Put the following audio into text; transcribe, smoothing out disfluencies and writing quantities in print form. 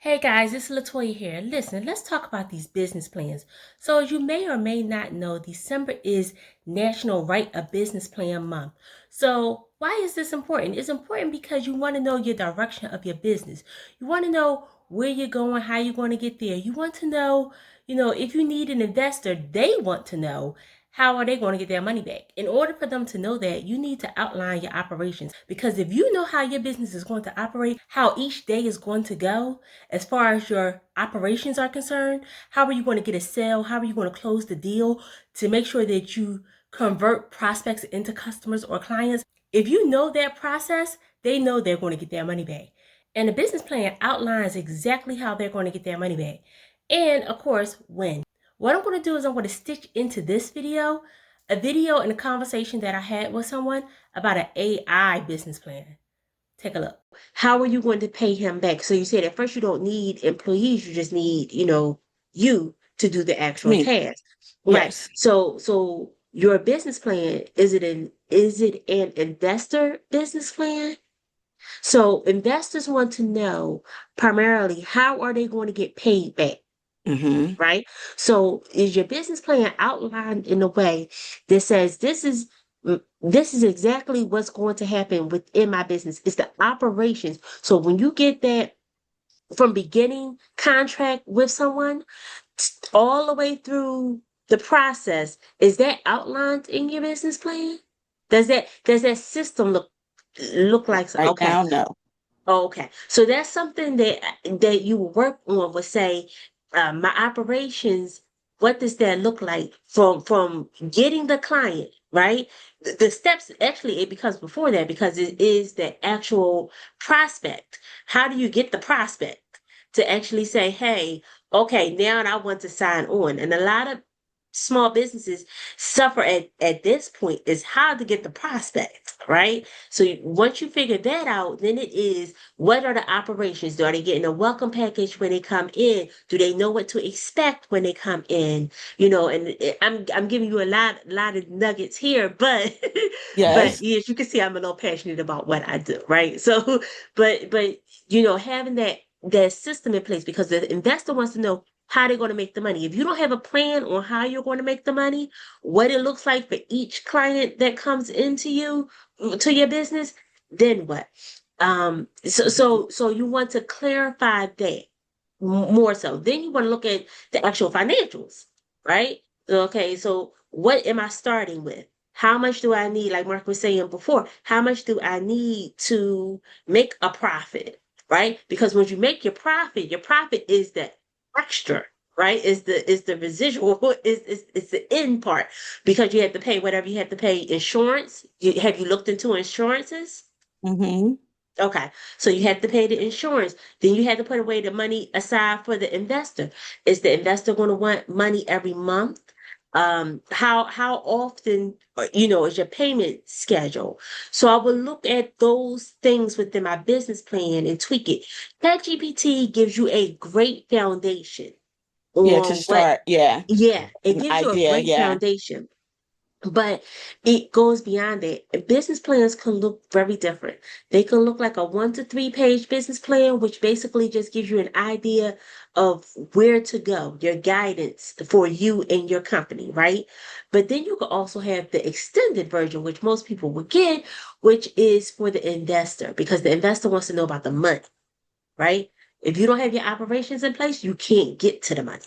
Hey guys, it's Latoya here. Listen, let's talk about these business plans. So, as you may or may not know, December is National Write a Business Plan Month. So, why is this important? It's important because you want to know your direction of your business. You want to know where you're going, how you're going to get there. You want to know, if you need an investor, they want to know how are they going to get their money back? In order for them to know that, you need to outline your operations. Because if you know how your business is going to operate, how each day is going to go, as far as your operations are concerned, how are you going to get a sale? How are you going to close the deal to make sure that you convert prospects into customers or clients? If you know that process, they know they're going to get their money back. And the business plan outlines exactly how they're going to get their money back. And of course, when. What I'm going to do is I'm going to stitch into this video a video and a conversation that I had with someone about an AI business plan. Take a look. How are you going to pay him back? So you said at first you don't need employees, you just need, you to do the actual Me, task. Right. yes. So your business plan, is it an investor business plan? So investors want to know primarily how are they going to get paid back? Hmm. Right? So is your business plan outlined in a way that says this is exactly what's going to happen within my business. It's the operations. So when you get that from beginning contract with someone all the way through the process, is that outlined in your business plan? Does that system look like so? Right Okay. now, no. Okay, so that's something that you work on would say, my operations, what does that look like from getting the client, right? The steps actually it becomes before that because it is the actual prospect. How do you get the prospect to actually say, hey, okay, now I want to sign on? And a lot of small businesses suffer at this point is how to get the prospect, right? So once you figure that out, then it is what are the operations? Are they getting a welcome package when they come in? Do they know what to expect when they come in? I'm giving you a lot of nuggets here, but but Yes. yes, you can see I'm a little passionate about what I do, right? So, but having that system in place because the investor wants to know how they're going to make the money. If you don't have a plan on how you're going to make the money, what it looks like for each client that comes into you to your business, then what? So you want to clarify that more so. Then you want to look at the actual financials, right? Okay, so what am I starting with? How much do I need? Like Mark was saying before, how much do I need to make a profit, right? Because when you make your profit is the extra, right? Is the residual, is the end part because you have to pay whatever you have to pay insurance. Have you looked into insurances? Hmm. Okay, so you have to pay the insurance. Then you have to put away the money aside for the investor. Is the investor going to want money every month? How often, is your payment schedule? So I will look at those things within my business plan and tweak it. ChatGPT gives you a great foundation Yeah, to on what, start. Yeah. yeah, it An gives you a idea. great Yeah. foundation. But it goes beyond that. Business plans can look very different. They can look like a 1 to 3 page business plan, which basically just gives you an idea of where to go, your guidance for you and your company, right? But then you can also have the extended version, which most people would get, which is for the investor, because the investor wants to know about the money, right? If you don't have your operations in place, you can't get to the money.